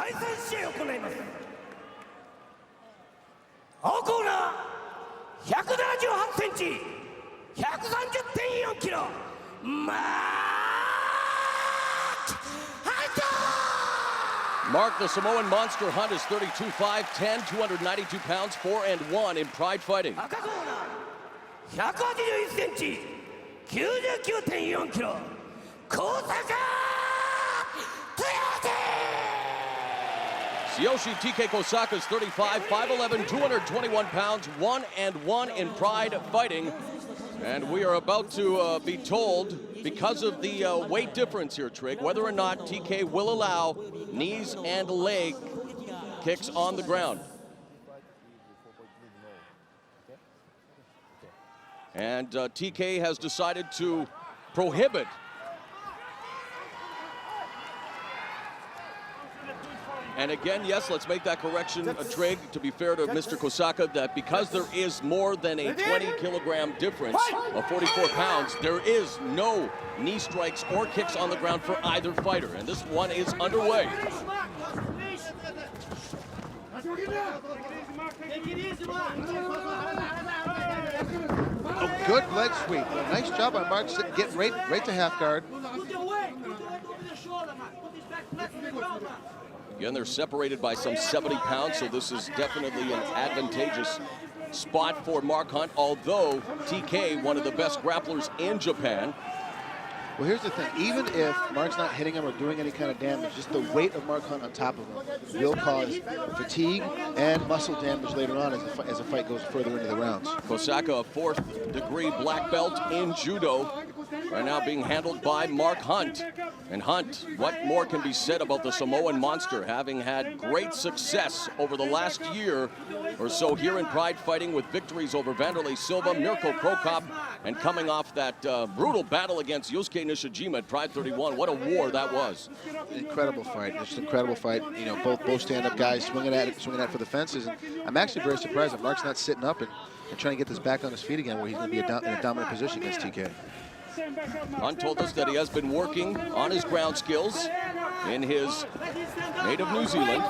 第3試合を行います。青コーナー178センチ 130.4 キロMark, the Samoan monster Hunt, is 32'5", 10, 292 pounds, 4-1 in Pride Fighting. 赤コーナー181センチ 99.4 キロKohsaka Tsuyoshi TK Kohsaka is 35, 5'11", 221 pounds, 1-1 in Pride Fighting. And we are about to be told, because of the weight difference here, Trig, whether or not TK will allow knees and leg kicks on the ground. And TK has decided to prohibit And again, yes, let's make that correction, Trig, to be fair to Mr. Kohsaka, that because there is more than a 20-kilogram difference of 44 pounds, there is no knee strikes or kicks on the ground for either fighter. And this one is underway. A good leg sweep. A nice job on Mark getting right to half guard. Again, they're separated by some 70 pounds, so this is definitely an advantageous spot for Mark Hunt, although TK, one of the best grapplers in Japan. Well, here's the thing. Even if Mark's not hitting him or doing any kind of damage, just the weight of Mark Hunt on top of him will cause fatigue and muscle damage later on as the fight goes further into the rounds. Kohsaka, a 4th-degree black belt in judo, right now being handled by Mark Hunt. And Hunt, what more can be said about the Samoan monster, having had great success over the last year or so here in Pride Fighting with victories over Vanderlei Silva, Mirko Krokop, and coming off that brutal battle against Yosuke Nishijima at Pride 31. What a war that was. Incredible fight, just an incredible fight. You know, both stand-up guys swinging at it for the fences. And I'm actually very surprised that Mark's not sitting up and trying to get this back on his feet again, where he's going to be in a dominant position against TK. Hunt told us that he has been working on his ground skills in his native New Zealand.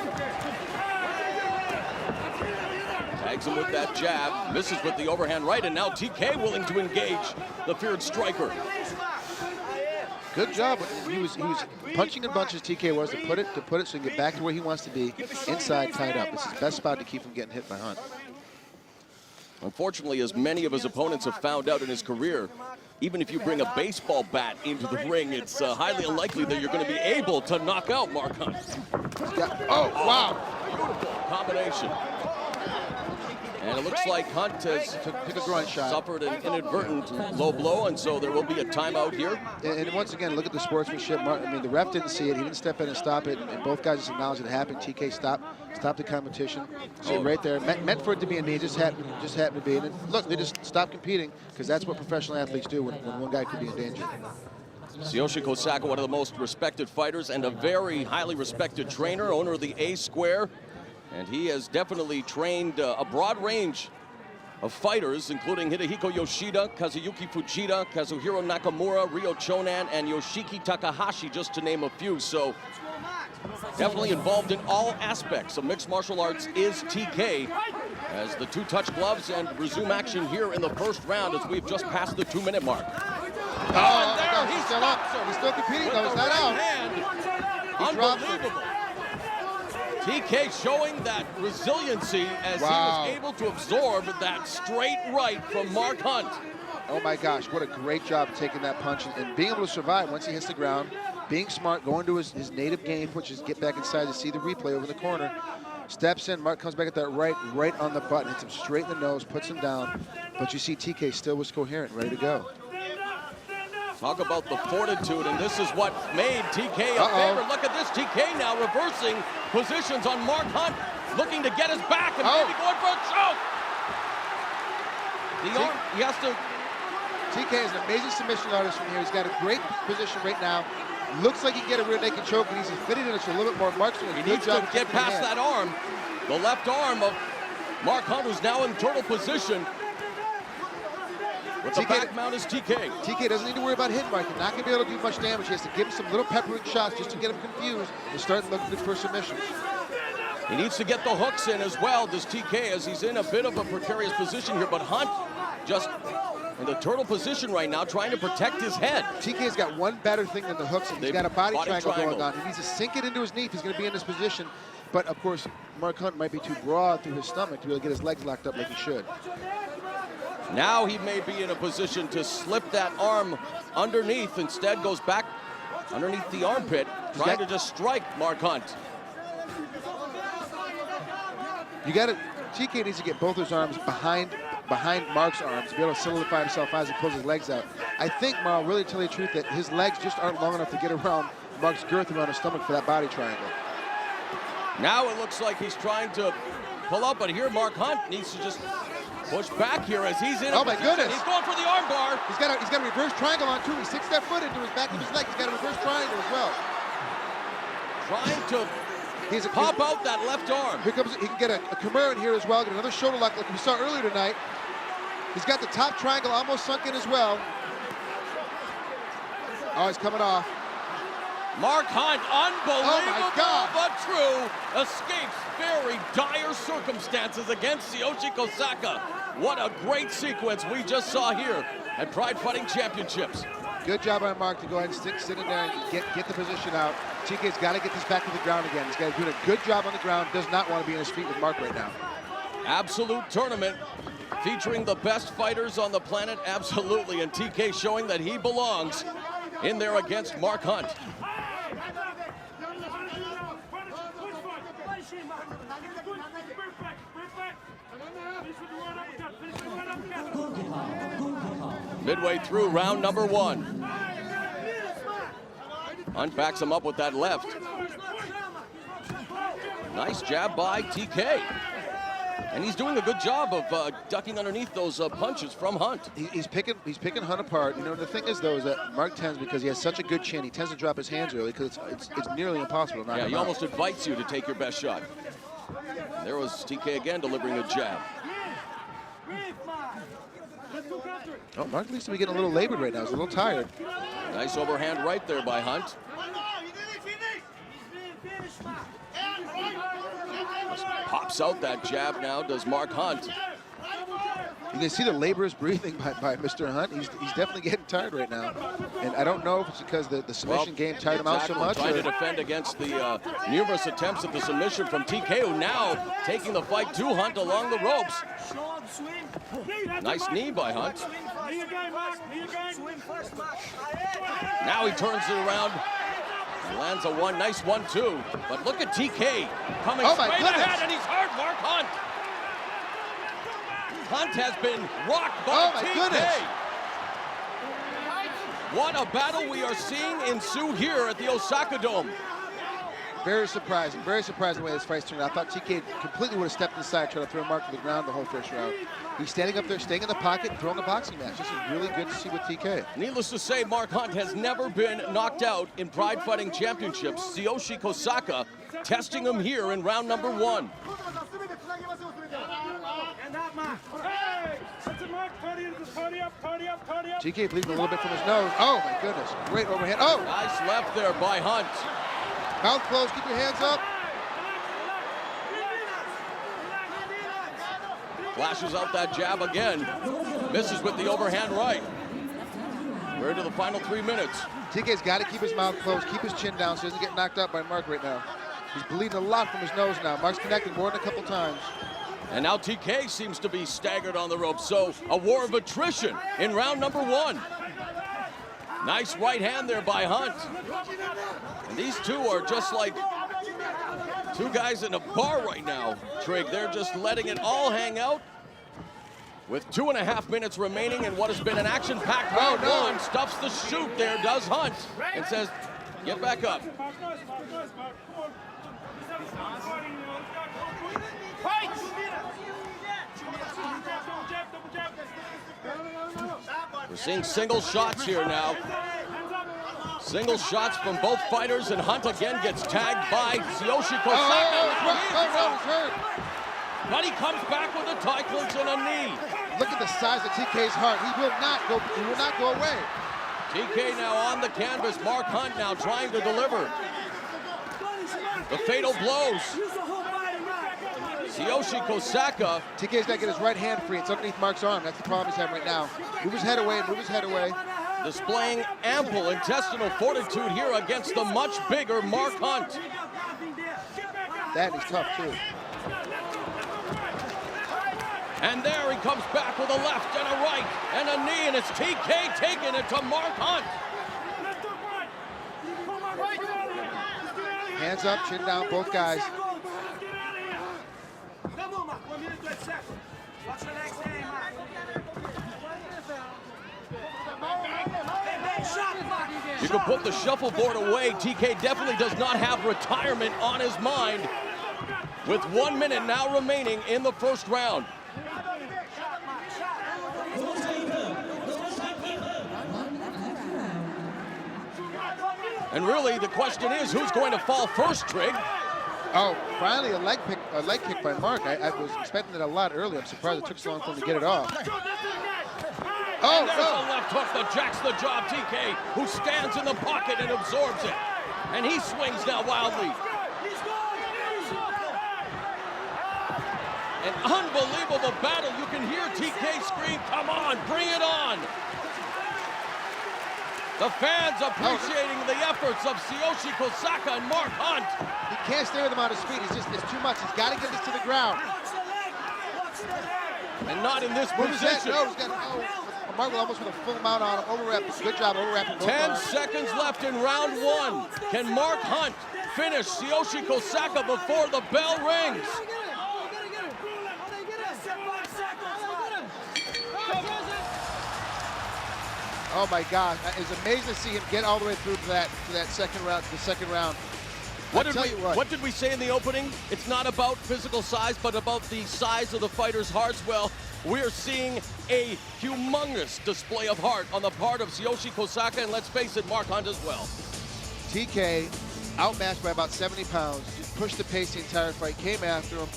Tags him with that jab, misses with the overhand right, and now TK willing to engage the feared striker. Good job. He was punching in bunches. TK was to put it so he can get back to where he wants to be, inside, tied up. It's his best spot to keep him getting hit by Hunt. Unfortunately, as many of his opponents have found out in his career, even if you bring a baseball bat into the ring, it's highly unlikely that you're going to be able to knock out Mark Hunt. Oh, wow. Beautiful combination. And it looks like Hunt has took a groin shot, suffered an inadvertent low blow, and so there will be a timeout here. And once again, look at the sportsmanship. I mean, the ref didn't see it. He didn't step in and stop it. And both guys just acknowledged it happened. TK stopped the competition. See it right there. Meant for it to be a knee. Just happened to be. And look, they just stopped competing because that's what professional athletes do when one guy could be in danger. Tsuyoshi Kohsaka, one of the most respected fighters and a very highly respected trainer, owner of the A Square. And he has definitely trained a broad range of fighters, including Hidehiko Yoshida, Kazuyuki Fujita, Kazuhiro Nakamura, Ryo Chonan, and Yoshiki Takahashi, just to name a few. So definitely involved in all aspects of mixed martial arts is TK, as the two touch gloves and resume action here in the first round as we've just passed the 2-minute mark. Oh, and there he's still up. He's still competing though, he's not out. Unbelievable. TK showing that resiliency as he was able to absorb that straight right from Mark Hunt. Oh my gosh, what a great job taking that punch and being able to survive once he hits the ground, being smart, going to his native game, which is get back inside to see the replay over the corner. Steps in, Mark comes back at that right on the button, hits him straight in the nose, puts him down. But you see TK still was coherent, ready to go. Talk about the fortitude, and this is what made TK a favorite. Look at this, TK now reversing positions on Mark Hunt, looking to get his back and maybe going for a choke. He has to. TK is an amazing submission artist from here. He's got a great position right now. Looks like he can get a rear naked choke, and he's fitting it a little bit more. Mark's doing a good job. He needs to get past that arm. The left arm of Mark Hunt, who's now in turtle position. With the back mount is TK. TK doesn't need to worry about hitting Mark. He's not going to be able to do much damage. He has to give him some little peppering shots just to get him confused and start looking for submissions. He needs to get the hooks in as well, does TK, as he's in a bit of a precarious position here. But Hunt just in the turtle position right now, trying to protect his head. TK's got one better thing than the hooks, and he's got a body triangle going on. He needs to sink it into his knee if he's going to be in this position. But, of course, Mark Hunt might be too broad through his stomach to be able to get his legs locked up like he should. Now he may be in a position to slip that arm underneath. Instead goes back underneath the armpit, trying to just strike Mark Hunt. TK needs to get both his arms behind Mark's arms to be able to solidify himself as he pulls his legs out. I think, Marl, really to tell you the truth, that his legs just aren't long enough to get around Mark's girth around his stomach for that body triangle. Now it looks like he's trying to pull up, but here Mark Hunt needs to just push back here as he's in. Oh my goodness! He's going for the arm bar. He's got a reverse triangle on too. He sinks that foot into his back of his leg. He's got a reverse triangle as well. Trying to pop out that left arm. Here comes, he can get a Kimura in here as well, get another shoulder lock like we saw earlier tonight. He's got the top triangle almost sunk in as well. Oh, he's coming off. Mark Hunt, unbelievable but true, escapes very dire circumstances against Tsuyoshi Kohsaka. What a great sequence we just saw here at Pride Fighting Championships. Good job by Mark to go ahead and sit in there and get the position out. TK's got to get this back to the ground again. He's got to do a good job on the ground. Does not want to be on his feet with Mark right now. Absolute tournament featuring the best fighters on the planet, absolutely. And TK showing that he belongs in there against Mark Hunt. Midway through round number one. Hunt backs him up with that left. Nice jab by TK. And he's doing a good job of ducking underneath those punches from Hunt. He's picking Hunt apart. You know, the thing is, though, is that Mark tends, because he has such a good chin, he tends to drop his hands early because it's nearly impossible to knock him out. He almost invites you to take your best shot. There was TK again delivering a jab. Oh, Mark needs to be getting a little labored right now. He's a little tired. Nice overhand right there by Hunt. Pops out that jab now, does Mark Hunt. You can see the laborious breathing by Mr. Hunt. He's definitely getting tired right now. And I don't know if it's because the submission game tired him out so much. Trying to defend against the numerous attempts at the submission from TK, who now taking the fight to Hunt along the ropes. Nice knee by Hunt. Now he turns it around. Lands a nice 1-2. But look at TK coming straight ahead, and he's hurt. Mark Hunt. Hunt has been rocked by TK. What a battle we are seeing ensue here at the Osaka Dome. Very surprising the way this fight's turned out. I thought TK completely would have stepped inside, trying to throw Mark to the ground the whole first round. He's standing up there, staying in the pocket, and throwing a boxing match. This is really good to see with TK. Needless to say, Mark Hunt has never been knocked out in Pride Fighting Championships. Tsuyoshi Kohsaka testing him here in round number one. TK bleeding a little bit from his nose. Oh my goodness, great overhand. Oh! Nice left there by Hunt. Mouth closed, keep your hands up. Flashes out that jab again. Misses with the overhand right. We're into the final 3 minutes. TK's got to keep his mouth closed, keep his chin down so he doesn't get knocked out by Mark right now. He's bleeding a lot from his nose now. Mark's connected more than a couple times. And now TK seems to be staggered on the ropes, so a war of attrition in round number one. Nice right hand there by Hunt. And these two are just like two guys in a bar right now, Trig. They're just letting it all hang out. With 2.5 minutes remaining in what has been an action-packed round one, stuffs the chute there, does Hunt, and says, get back up. We're seeing single shots here now. Single shots from both fighters, and Hunt again gets tagged by Tsuyoshi Kohsaka. but he comes back with a tie clinch and a knee. Look at the size of TK's heart. He will not go away. TK now on the canvas. Mark Hunt now trying to deliver. The fatal blows. Tsuyoshi Kohsaka. TK's got to get his right hand free. It's underneath Mark's arm. That's the problem he's having right now. Move his head away, move his head away. Displaying ample intestinal fortitude here against the much bigger Mark Hunt. That is tough, too. And there he comes back with a left and a right and a knee, and it's TK taking it to Mark Hunt. Hands up, chin down, both guys. You can put the shuffleboard away. TK definitely does not have retirement on his mind. With 1 minute now remaining in the first round. And really, the question is, who's going to fall first, Trig? Oh, finally a leg kick by Mark. I was expecting it a lot earlier. I'm surprised it took so long for him to get it off. Oh, and there's a left hook that jacks the jaw of TK, who stands in the pocket and absorbs it. And he swings now wildly. An unbelievable battle. You can hear TK scream, "Come on, bring it on!" The fans appreciating the efforts of Tsuyoshi Kohsaka and Mark Hunt. He can't stay with him on his feet. It's too much. He's got to get this to the ground. And not in this position. No, he's got, Mark almost with a full mount on him. Overwrap. Good job overwrapping both 10 arms. seconds left in round one. Can Mark Hunt finish Tsuyoshi Kohsaka before the bell rings? Oh my gosh, it's amazing to see him get all the way through to that second round, What did we say in the opening? It's not about physical size, but about the size of the fighters' hearts. Well, we're seeing a humongous display of heart on the part of Tsuyoshi Kohsaka, and let's face it, Mark Hunt as well. TK, outmatched by about 70 pounds, just pushed the pace the entire fight, came after him.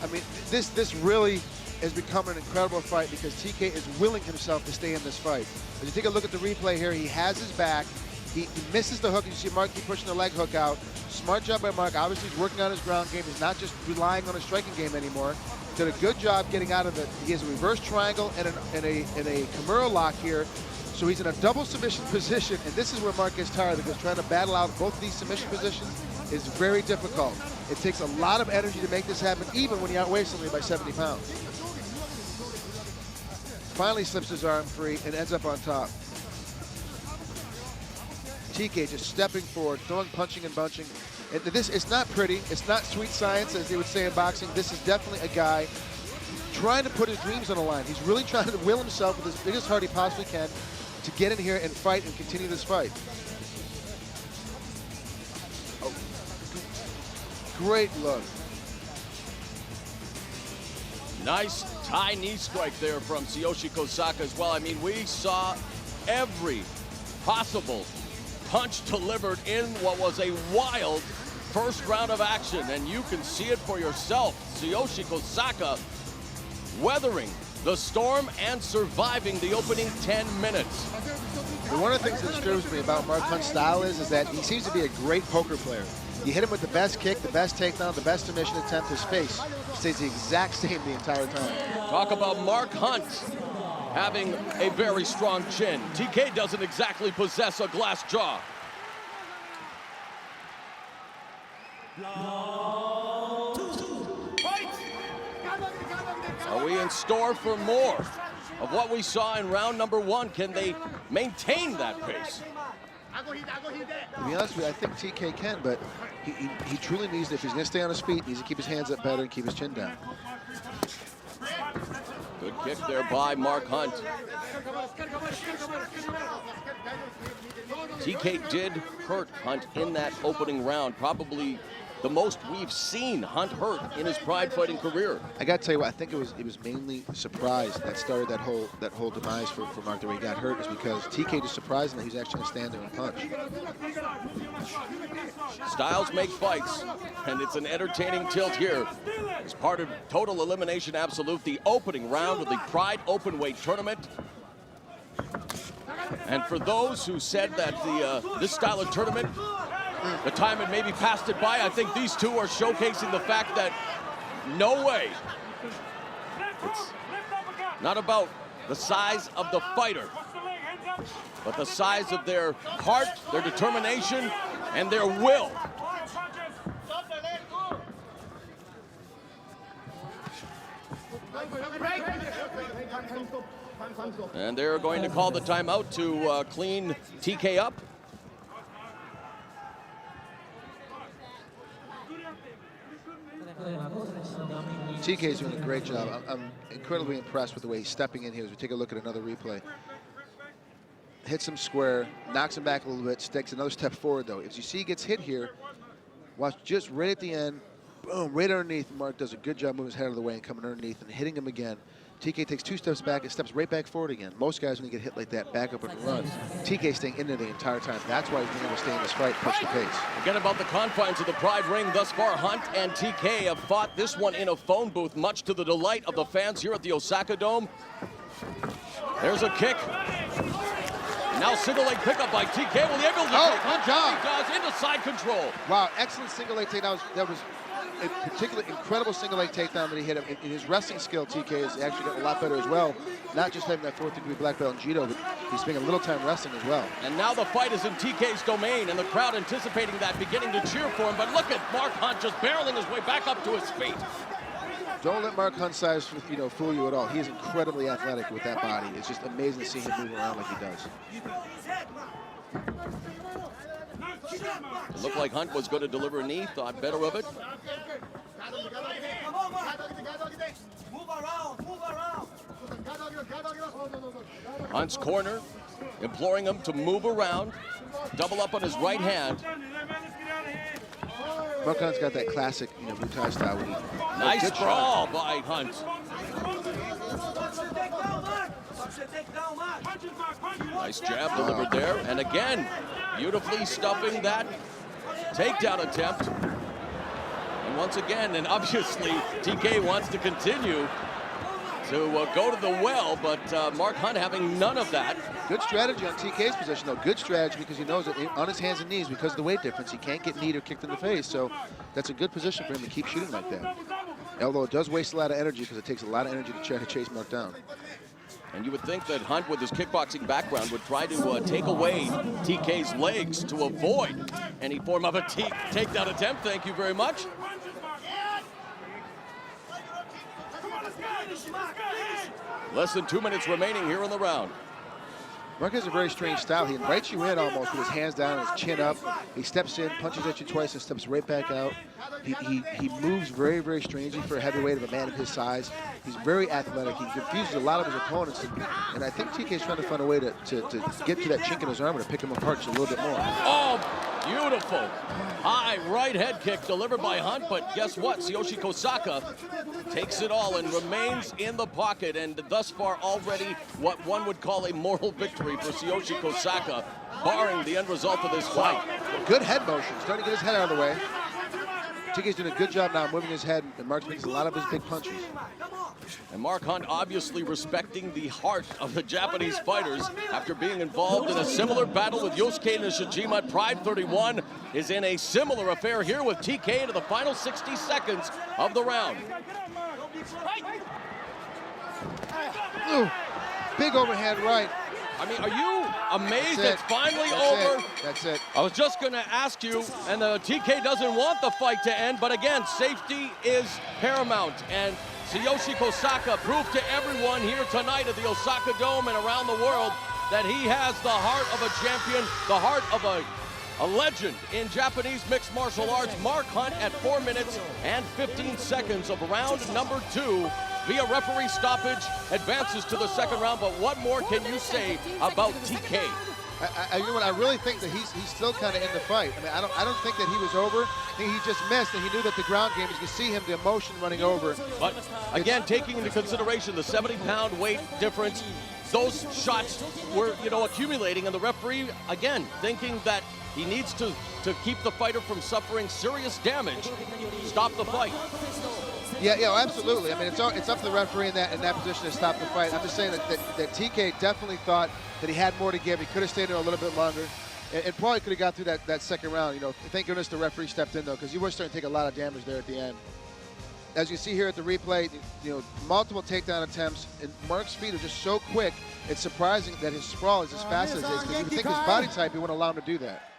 I mean, this really has become an incredible fight because TK is willing himself to stay in this fight. As you take a look at the replay here, he has his back. He misses the hook. You see Mark keep pushing the leg hook out. Smart job by Mark. Obviously, he's working on his ground game. He's not just relying on his striking game anymore. Did a good job getting out of it. He has a reverse triangle and a Kimura lock here. So he's in a double submission position, and this is where Mark gets tired because trying to battle out both of these submission positions is very difficult. It takes a lot of energy to make this happen, even when you outweigh somebody by 70 pounds. Finally slips his arm free and ends up on top. TK just stepping forward, throwing, punching, and bunching. And it's not pretty. It's not sweet science, as they would say in boxing. This is definitely a guy trying to put his dreams on the line. He's really trying to will himself with as biggest heart he possibly can to get in here and fight and continue this fight. Oh. Great look. Nice tie knee strike there from Tsuyoshi Kohsaka as well. I mean, we saw every possible punch delivered in what was a wild first round of action, and you can see it for yourself. Tsuyoshi Kohsaka weathering the storm and surviving the opening 10 minutes. And one of the things that disturbs me about Mark Hunt's style is that he seems to be a great poker player. You hit him with the best kick, the best takedown, the best submission attempt, his face stays the exact same the entire time. Talk about Mark Hunt having a very strong chin. TK doesn't exactly possess a glass jaw. Are we in store for more of what we saw in round number one? Can they maintain that pace? To be honest with you, I think TK can, but he truly needs to, if he's going to stay on his feet, he needs to keep his hands up better and keep his chin down. Good kick there by Mark Hunt. TK did hurt Hunt in that opening round, probably the most we've seen Hunt hurt in his Pride fighting career. I got to tell you what, I think it was mainly surprise that started that whole demise for Mark, the way he got hurt, is because TK just surprised him that he was actually going to stand there and punch. Styles make fights, and it's an entertaining tilt here. As part of Total Elimination Absolute, the opening round of the Pride Openweight Tournament. And for those who said that this style of tournament, the time had maybe passed it by, I think these two are showcasing the fact that no way. It's not about the size of the fighter, but the size of their heart, their determination, and their will. And they're going to call the timeout to clean TK up. TK's doing a great job. I'm incredibly impressed with the way he's stepping in here as we take a look at another replay. Hits him square, knocks him back a little bit, takes another step forward though. As you see he gets hit here, watch just right at the end, boom, right underneath. Mark does a good job moving his head out of the way and coming underneath and hitting him again. TK takes 2 steps back and steps right back forward again. Most guys, when you get hit like that, back up and run. TK staying in there the entire time. That's why he's been able to stay in this fight, push the pace. Forget about the confines of the Pride ring. Thus far, Hunt and TK have fought this one in a phone booth, much to the delight of the fans here at the Osaka Dome. There's a kick. Now single leg pickup by TK. Will he able to take good job. He does into side control. Wow, excellent single leg takedown. That was a particularly incredible single leg takedown that he hit him. In his wrestling skill, TK has actually gotten a lot better as well. Not just having that 4th degree black belt in judo, but he's spending a little time wrestling as well. And now the fight is in TK's domain, and the crowd anticipating that, beginning to cheer for him. But look at Mark Hunt just barreling his way back up to his feet. Don't let Mark Hunt's size, fool you at all. He is incredibly athletic with that body. It's just amazing to see him move around like he does. It looked like Hunt was going to deliver a knee, thought better of it. Hunt's corner, imploring him to move around, double up on his right hand. Mark Hunt's got that classic, Muay style. Nice sprawl by Hunt. Nice jab delivered there, and again, beautifully stuffing that takedown attempt. And once again, and obviously, TK wants to continue to go to the well, but Mark Hunt having none of that. Good strategy on TK's position, though. Good strategy because he knows that on his hands and knees, because of the weight difference, he can't get kneed or kicked in the face. So that's a good position for him to keep shooting like that. Although it does waste a lot of energy because it takes a lot of energy to try to chase Mark down. And you would think that Hunt, with his kickboxing background, would try to take away TK's legs to avoid any form of a takedown attempt. Thank you very much. Less than 2 minutes remaining here in the round. Mark has a very strange style. He invites you in almost with his hands down and his chin up. He steps in, punches at you twice, and steps right back out. He moves very, very strangely for a heavyweight of a man of his size. He's very athletic. He confuses a lot of his opponents. And I think TK's trying to find a way to get to that chink in his armor to pick him apart just a little bit more. Oh, beautiful. High right head kick delivered by Hunt, but guess what? Tsuyoshi Kohsaka takes it all and remains in the pocket, and thus far already what one would call a moral victory for Tsuyoshi Kohsaka, barring the end result of this fight. Good head motion, starting to get his head out of the way. TK's doing a good job now moving his head, and Mark's making a lot of his big punches. And Mark Hunt obviously respecting the heart of the Japanese fighters after being involved in a similar battle with Yosuke Nishijima at Pride 31, is in a similar affair here with TK into the final 60 seconds of the round. Ooh, big overhand right. I mean, are you amazed it's finally over? That's it. I was just going to ask you, and the TK doesn't want the fight to end, but again, safety is paramount. And Tsuyoshi Kohsaka proved to everyone here tonight at the Osaka Dome and around the world that he has the heart of a champion, the heart of a legend in Japanese mixed martial arts. Mark Hunt at 4 minutes and 15 seconds of round number 2 via referee stoppage advances to the second round. But what more can you say about TK? You know what? I really think that he's still kind of in the fight. I mean, I don't think that he was over. I think he just missed, and he knew that the ground game. As you see him, the emotion running over. But again, taking into consideration the 70-pound weight difference, those shots were, you know, accumulating, and the referee again thinking that he needs to keep the fighter from suffering serious damage, stop the fight. Yeah, absolutely. I mean, it's up to the referee in that position to stop the fight. I'm just saying that TK definitely thought that he had more to give. He could have stayed there a little bit longer, and probably could have got through that second round. You know, thank goodness the referee stepped in though, because you were starting to take a lot of damage there at the end. As you see here at the replay, you know, multiple takedown attempts, and Mark's feet are just so quick. It's surprising that his sprawl is as fast as it is, because you would think his body type, he wouldn't allow him to do that.